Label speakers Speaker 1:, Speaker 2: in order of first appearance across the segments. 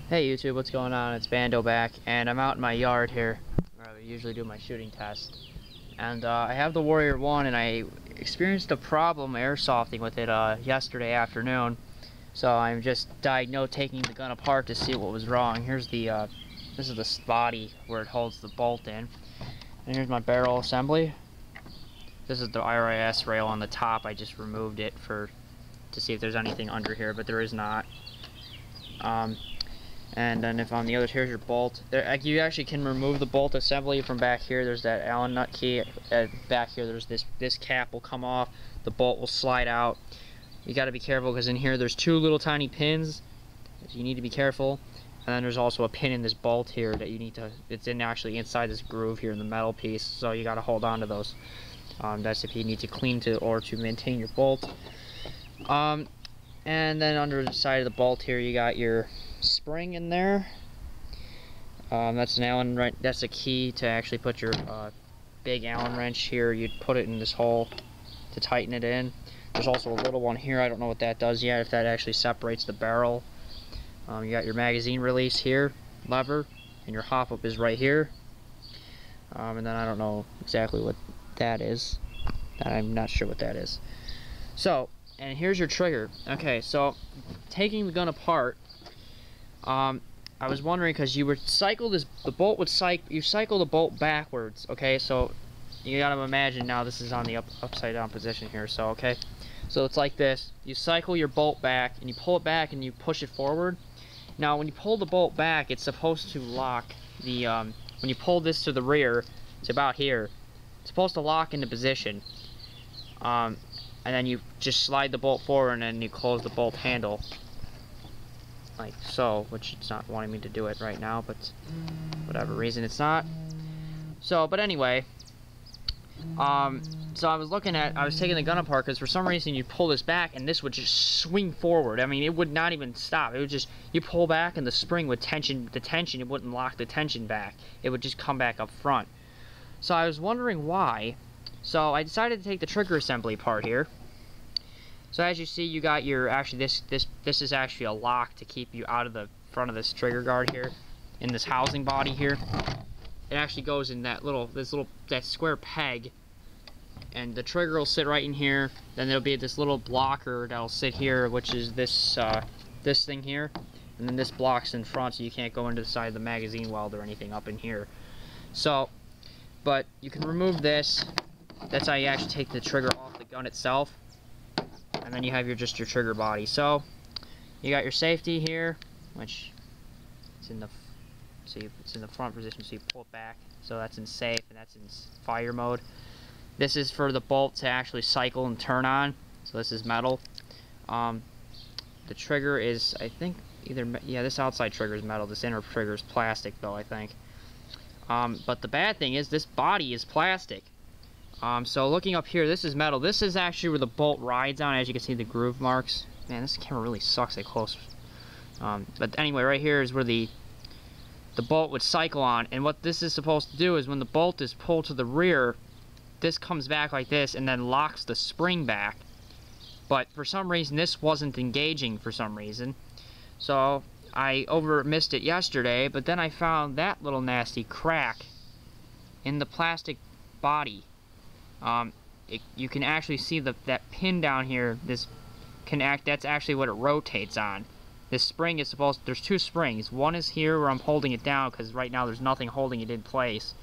Speaker 1: Hey YouTube, what's going on? It's Bando back, and I'm out in my yard here, where I usually do my shooting test. And I have the Warrior 1, and I experienced a problem airsofting with it yesterday afternoon. So I'm just taking the gun apart to see what was wrong. Here's the, this is the body where it holds the bolt in. And here's my barrel assembly. This is the RIS rail on the top. I just removed it to see if there's anything under here, but there is not. And then if on the other, here's your bolt. You actually can remove the bolt assembly from back here. There's that Allen nut key. Back here, there's this cap will come off. The bolt will slide out. You got to be careful because in here there's two little tiny pins. You need to be careful. And then there's also a pin in this bolt here that you need to. It's actually inside this groove here in the metal piece. So you got to hold on to those. That's if you need to clean or to maintain your bolt. And then under the side of the bolt here, you got your spring in there. That's an Allen wrench. That's a key to actually put your big Allen wrench here. You'd put it in this hole to tighten it in. There's also a little one here. I don't know what that does yet, if that actually separates the barrel. You got your magazine release here, lever, and your hop up is right here. And then I don't know exactly what that is. I'm not sure what that is. So, and here's your trigger. Okay, so taking the gun apart, I was wondering because you would cycle this, you cycle the bolt backwards. Okay, so you gotta imagine now this is on the upside down position here. So okay, so it's like this. You cycle your bolt back and you pull it back and you push it forward. Now when you pull the bolt back, it's supposed to lock the when you pull this to the rear, it's about here. It's supposed to lock into position. And then you just slide the bolt forward and then you close the bolt handle like so, which it's not wanting me to do it right now, but whatever reason it's not. So, but anyway, so I was taking the gun apart because for some reason you pull this back and this would just swing forward. I mean, it would not even stop. It would just, you pull back and the spring would it wouldn't lock the tension back. It would just come back up front. So I was wondering why. So I decided to take the trigger assembly part here. So as you see, you got your, actually this is actually a lock to keep you out of the front of this trigger guard here, in this housing body here. It actually goes in that square peg, and the trigger will sit right in here. Then there'll be this little blocker that'll sit here, which is this this thing here, and then this block's in front, so you can't go into the side of the magazine weld or anything up in here. So, but you can remove this. That's how you actually take the trigger off the gun itself. And then you have just your trigger body. So you got your safety here, which it's in the it's in the front position, so you pull it back. So that's in safe, and that's in fire mode. This is for the bolt to actually cycle and turn on. So this is metal. The trigger is, I think, this outside trigger is metal. This inner trigger is plastic, though, I think. But the bad thing is this body is plastic. So looking up here, this is metal. This is actually where the bolt rides on. As you can see, the groove marks. Man, this camera really sucks at close. But anyway, right here is where the bolt would cycle on. And what this is supposed to do is when the bolt is pulled to the rear, this comes back like this and then locks the spring back. But for some reason, this wasn't engaging for some reason. So I missed it yesterday, but then I found that little nasty crack in the plastic body. You can actually see that pin down here. That's actually what it rotates on. This spring is there's two springs. One is here where I'm holding it down because right now there's nothing holding it in place.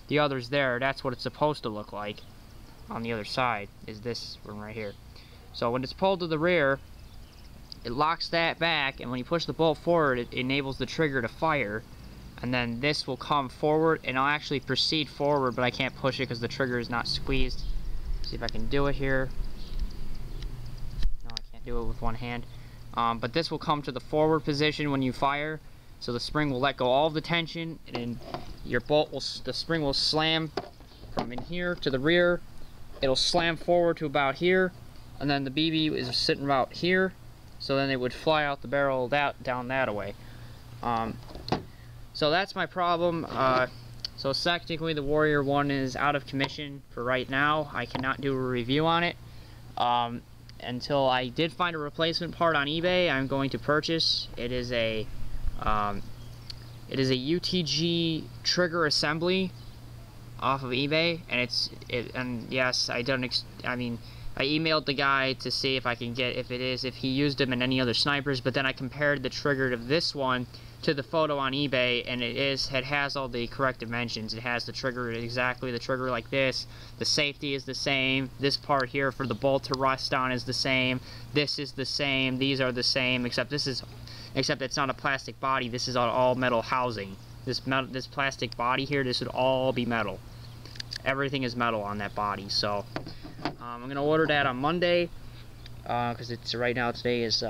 Speaker 1: The other's there. That's what it's supposed to look like. On the other side is this one right here. So when it's pulled to the rear, it locks that back, and when you push the bolt forward, it enables the trigger to fire. And then this will come forward, and I'll actually proceed forward, but I can't push it because the trigger is not squeezed. See if I can do it here. No, I can't do it with one hand. But this will come to the forward position when you fire, so the spring will let go all of the tension, and the spring will slam from in here to the rear. It'll slam forward to about here, and then the BB is sitting about here, so then it would fly out the barrel down that way. So that's my problem. So technically the Warrior 1 is out of commission for right now. I cannot do a review on it. Until I did find a replacement part on eBay, I'm going to purchase. It is a It is a UTG trigger assembly off of eBay, and yes, I emailed the guy to see if I can get if he used them in any other snipers, but then I compared the trigger of this one to the photo on eBay, and it has all the correct dimensions. It has the trigger exactly, the trigger like this, the safety is the same, this part here for the bolt to rest on is the same, this is the same, these are the same, except it's not a plastic body. This is all metal housing. This plastic body here, this would all be metal. Everything is metal on that body. So I'm gonna order that on Monday, because it's right now. Today is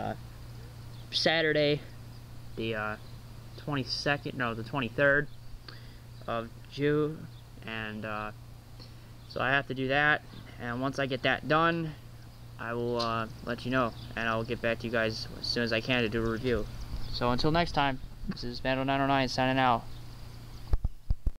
Speaker 1: Saturday, the 23rd of June, and so I have to do that. And once I get that done, I will let you know, and I'll get back to you guys as soon as I can to do a review. So until next time, this is Bando 909 signing out.